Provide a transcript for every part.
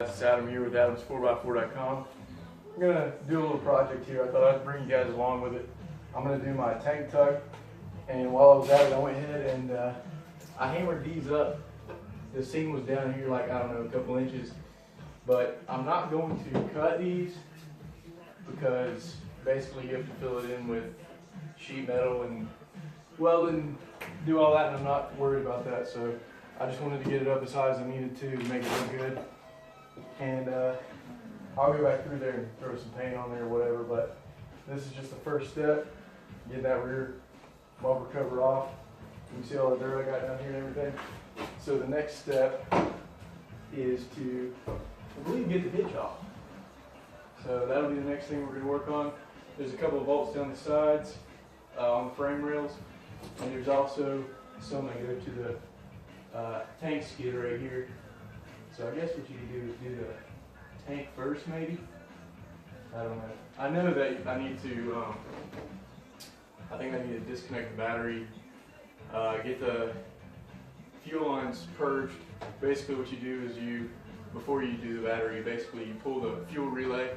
It's Adam here with Adams4x4.com. I'm going to do a little project here. I thought I'd bring you guys along with it. I'm going to do my tank tuck, and while I was at it, I went ahead and I hammered these up. The seam was down here like, I don't know, a couple inches, but I'm not going to cut these because basically you have to fill it in with sheet metal and weld and do all that, and I'm not worried about that, so I just wanted to get it up as high as I needed to make it look good. And I'll go back through there and throw some paint on there or whatever, but this is just the first step, getting that rear bumper cover off. You can see all the dirt I got down here and everything. So the next step is to, I believe, get the hitch off. So that'll be the next thing we're going to work on. There's a couple of bolts down the sides on the frame rails, and there's also some that go to the tank skid right here. So I guess what you can do is do the tank first, maybe. I don't know. I know that I need to, I think I need to disconnect the battery, get the fuel lines purged. Basically what you do is before you do the battery, basically you pull the fuel relay,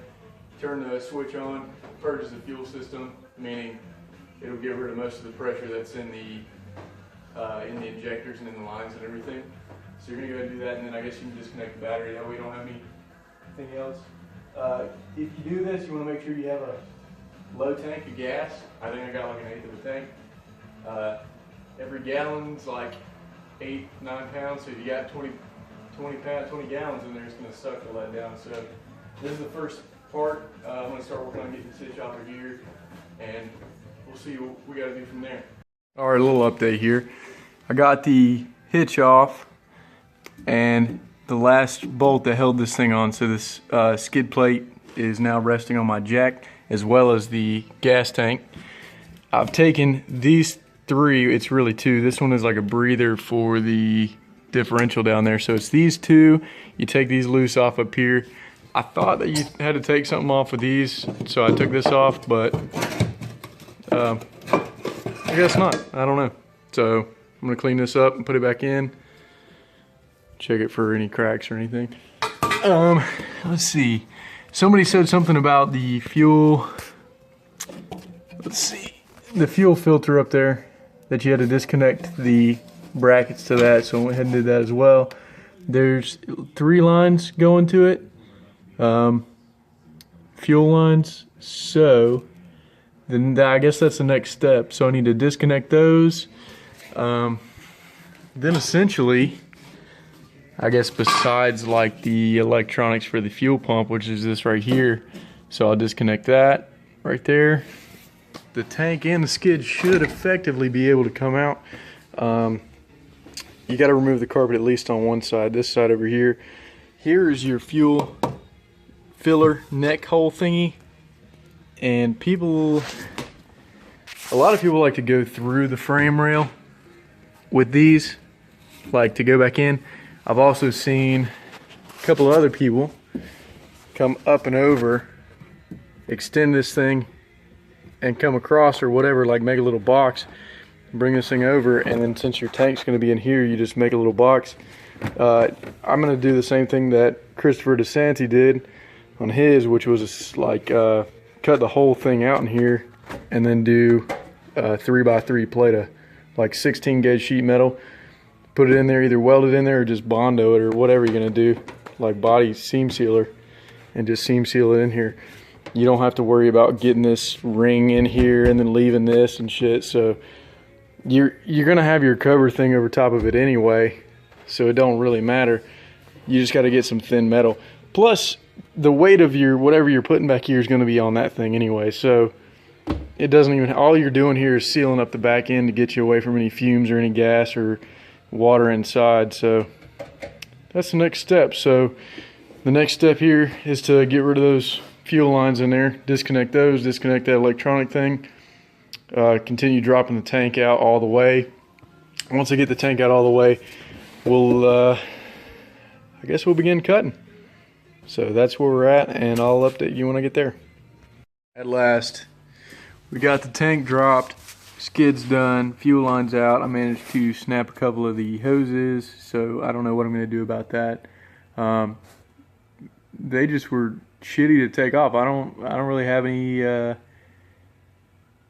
turn the switch on, purges the fuel system, meaning it'll get rid of most of the pressure that's in the injectors and in the lines and everything. So you're going to go ahead and do that, and then I guess you can disconnect the battery. That way you don't have anything else. If you do this, you want to make sure you have a low tank of gas. I think I got like 1/8 of a tank. Every gallon's like 8-9 pounds, so if you got 20 gallons in there, it's going to suck to let down. So this is the first part. I'm going to start working on getting the hitch off of here, and we'll see what we got to do from there. All right, a little update here. I got the hitch off and the last bolt that held this thing on, so this skid plate is now resting on my jack as well as the gas tank. I've taken these three, it's really two. This one is like a breather for the differential down there, so it's these two. You take these loose off up here. I thought that you had to take something off with these, so I took this off, but I guess not. I don't know. So I'm gonna clean this up and put it back in. Check it for any cracks or anything. Let's see. Somebody said something about the fuel. Let's see. The fuel filter up there, that you had to disconnect the brackets to that. So I went ahead and did that as well. There's 3 lines going to it. Fuel lines. So then I guess that's the next step. So I need to disconnect those. Then essentially, I guess besides like the electronics for the fuel pump, which is this right here, so I'll disconnect that right there. The tank and the skid should effectively be able to come out. You got to remove the carpet at least on one side. This side over here. Here is your fuel filler neck hole thingy, and a lot of people like to go through the frame rail with these, like to go back in. I've also seen a couple of other people come up and over, extend this thing and come across or whatever, like make a little box, bring this thing over, and then since your tank's going to be in here, you just make a little box. I'm going to do the same thing that Christopher DeSanti did on his, which was like cut the whole thing out in here and then do 3x3 plate of like 16 gauge sheet metal. Put it in there, either weld it in there or just Bondo it or whatever you're gonna do, like body seam sealer, and just seam seal it in here. You don't have to worry about getting this ring in here and then leaving this and shit. So you're gonna have your cover thing over top of it anyway, so it don't really matter. You just got to get some thin metal. Plus the weight of your whatever you're putting back here is going to be on that thing anyway, so it doesn't even, all you're doing here is sealing up the back end to get you away from any fumes or any gas or water inside. So that's the next step. So the next step here is to get rid of those fuel lines in there, disconnect those, disconnect that electronic thing, continue dropping the tank out all the way. Once I get the tank out all the way, we'll I guess we'll begin cutting. So that's where we're at, and I'll update you when I get there. At last, we got the tank dropped, skids done, fuel lines out. I managed to snap a couple of the hoses, so I don't know what I'm going to do about that. they just were shitty to take off. I don't really have any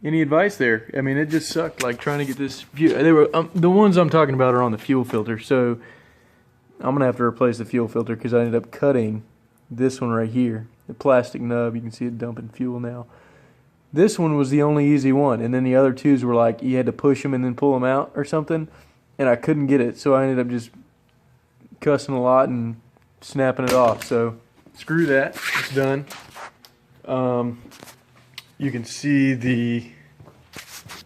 advice there. I mean, it just sucked, like trying to get this they were the ones I'm talking about are on the fuel filter, so I'm gonna have to replace the fuel filter because I ended up cutting this one right here, the plastic nub. You can see it dumping fuel now. This one was the only easy one, and then the other twos were like you had to push them and then pull them out or something, and I couldn't get it, so I ended up just cussing a lot and snapping it off. So screw that, it's done. You can see the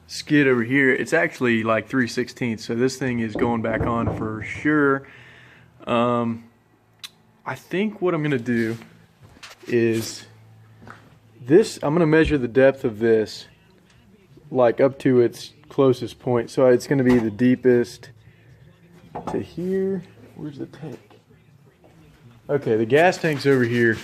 skid over here. It's actually like 3/16, so this thing is going back on for sure. I think what I'm gonna do is this. I'm gonna measure the depth of this like up to its closest point. So it's gonna be the deepest to here. Where's the tank? Okay, the gas tank's over here.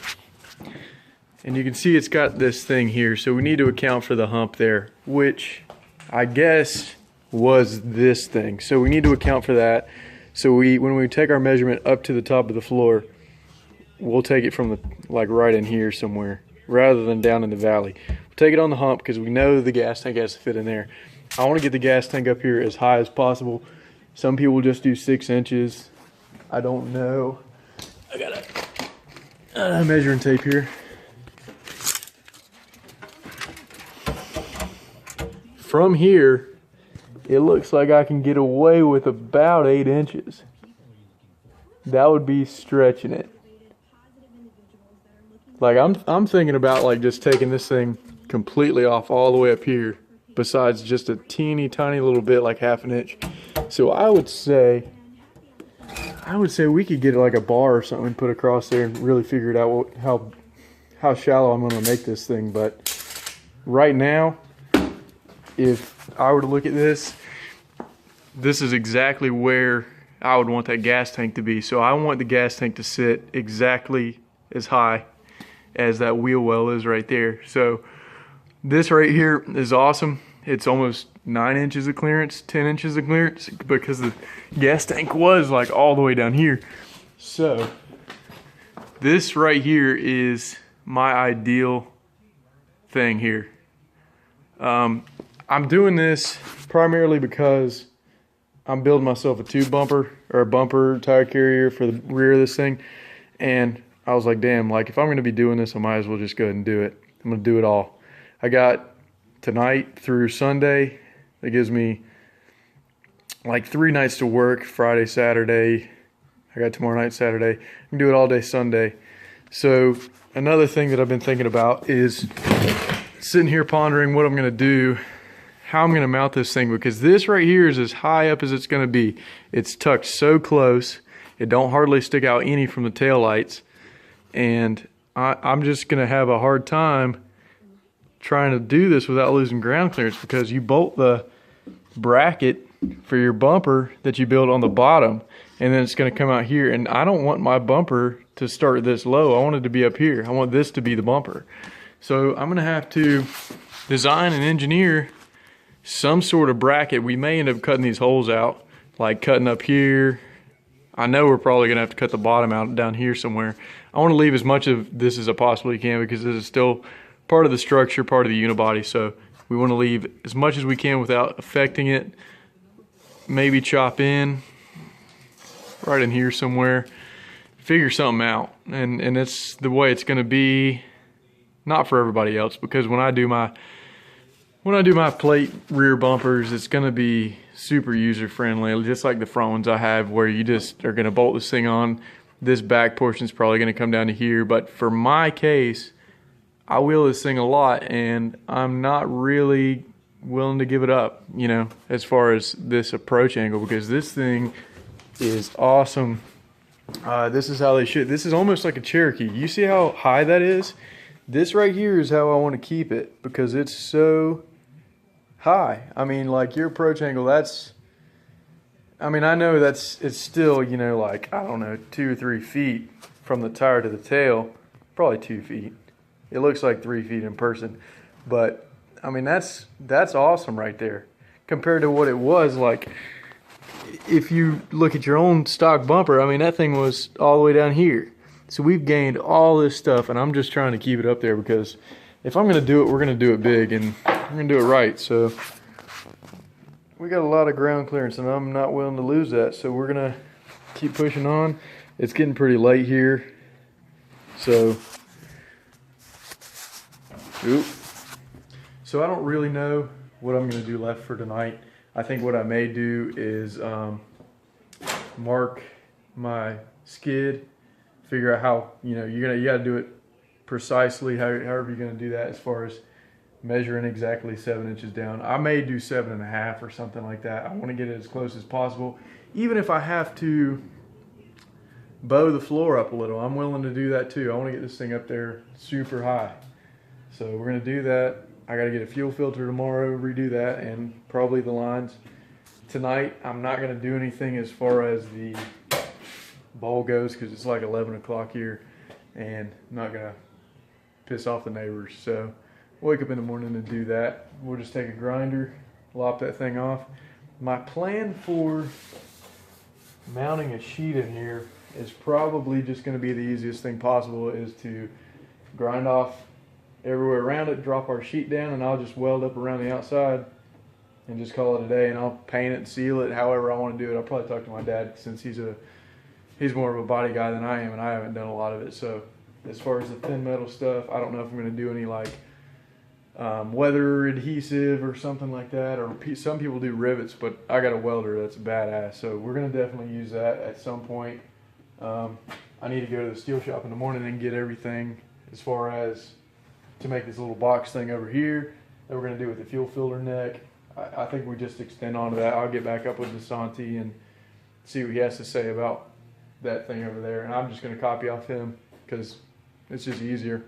And you can see it's got this thing here, so we need to account for the hump there, which I guess was this thing. So we need to account for that. So when we take our measurement up to the top of the floor, we'll take it from the like right in here somewhere, rather than down in the valley. We'll take it on the hump because we know the gas tank has to fit in there. I want to get the gas tank up here as high as possible. Some people just do 6 inches. I don't know. I got a measuring tape here. From here, it looks like I can get away with about 8 inches. That would be stretching it. Like I'm thinking about like just taking this thing completely off all the way up here, besides just a teeny tiny little bit, like 1/2 inch. So I would say we could get like a bar or something and put across there and really figure it out how shallow I'm going to make this thing. But right now, if I were to look at this, this is exactly where I would want that gas tank to be. So I want the gas tank to sit exactly as high as that wheel well is right there. So this right here is awesome. It's almost 9 inches of clearance, 10 inches of clearance, because the gas tank was like all the way down here. So this right here is my ideal thing here. I'm doing this primarily because I'm building myself a tube bumper, or a bumper tire carrier for the rear of this thing. And I was like, damn, like if I'm gonna be doing this, I might as well just go ahead and do it. I'm gonna do it all. I got tonight through Sunday. That gives me like 3 nights to work, Friday, Saturday. I got tomorrow night, Saturday. I can do it all day Sunday. So another thing that I've been thinking about is sitting here pondering what I'm gonna do, how I'm gonna mount this thing, because this right here is as high up as it's gonna be. It's tucked so close, it don't hardly stick out any from the tail lights. And I'm just gonna have a hard time trying to do this without losing ground clearance, because you bolt the bracket for your bumper that you build on the bottom, and then it's going to come out here, and I don't want my bumper to start this low. I want it to be up here. I want this to be the bumper. So I'm going to have to design and engineer some sort of bracket. We may end up cutting these holes out, like cutting up here. I know we're probably going to have to cut the bottom out down here somewhere. I want to leave as much of this as I possibly can, because this is still part of the structure, part of the unibody. So we want to leave as much as we can without affecting it. Maybe chop in right in here somewhere. Figure something out. And it's the way it's going to be. Not for everybody else, because when I do my plate rear bumpers, it's going to be super user friendly, just like the front ones I have, where you just are going to bolt this thing on. This back portion is probably going to come down to here. But for my case, I wheel this thing a lot, and I'm not really willing to give it up, you know, as far as this approach angle, because this thing is awesome. This is how they shoot. This is almost like a Cherokee. You see how high that is? This right here is how I want to keep it, because it's so high. I mean, like your approach angle, that's, I mean, I know it's still, you know, like, I don't know, 2 or 3 feet from the tire to the tail, probably 2 feet. It looks like 3 feet in person, but I mean, that's awesome right there compared to what it was. Like, if you look at your own stock bumper, I mean, that thing was all the way down here. So we've gained all this stuff, and I'm just trying to keep it up there because if I'm going to do it, we're going to do it big, and we're going to do it right. So we got a lot of ground clearance, and I'm not willing to lose that. So we're going to keep pushing on. It's getting pretty late here. So, So I don't really know what I'm going to do left for tonight. I think what I may do is mark my skid, figure out how, you got to do it precisely, however you're going to do that as far as measuring exactly 7 inches down. I may do 7.5 or something like that. I want to get it as close as possible. Even if I have to bow the floor up a little, I'm willing to do that too. I want to get this thing up there super high. So we're going to do that. I got to get a fuel filter tomorrow, redo that, and probably the lines. Tonight, I'm not going to do anything as far as the bowl goes because it's like 11 o'clock here, and I'm not going to piss off the neighbors. So wake up in the morning and do that. We'll just take a grinder, lop that thing off. My plan for mounting a sheet in here is probably just going to be the easiest thing possible, is to grind off everywhere around it, drop our sheet down, and I'll just weld up around the outside and just call it a day, and I'll paint it and seal it however I want to do it. I'll probably talk to my dad since he's more of a body guy than I am, and I haven't done a lot of it. So as far as the thin metal stuff, I don't know if I'm going to do any like weather adhesive or something like that, or some people do rivets, but I got a welder that's badass, so we're going to definitely use that at some point. I need to go to the steel shop in the morning and get everything as far as to make this little box thing over here that we're going to do with the fuel filter neck. I think we just extend onto that. I'll get back up with Desanti and see what he has to say about that thing over there, and I'm just going to copy off him because it's just easier,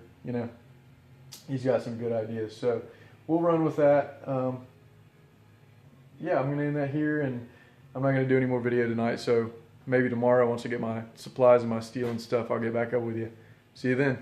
He's got some good ideas, so we'll run with that. Yeah, I'm going to end that here, and I'm not going to do any more video tonight, so maybe tomorrow once I get my supplies and my steel and stuff, I'll get back up with you. See you then.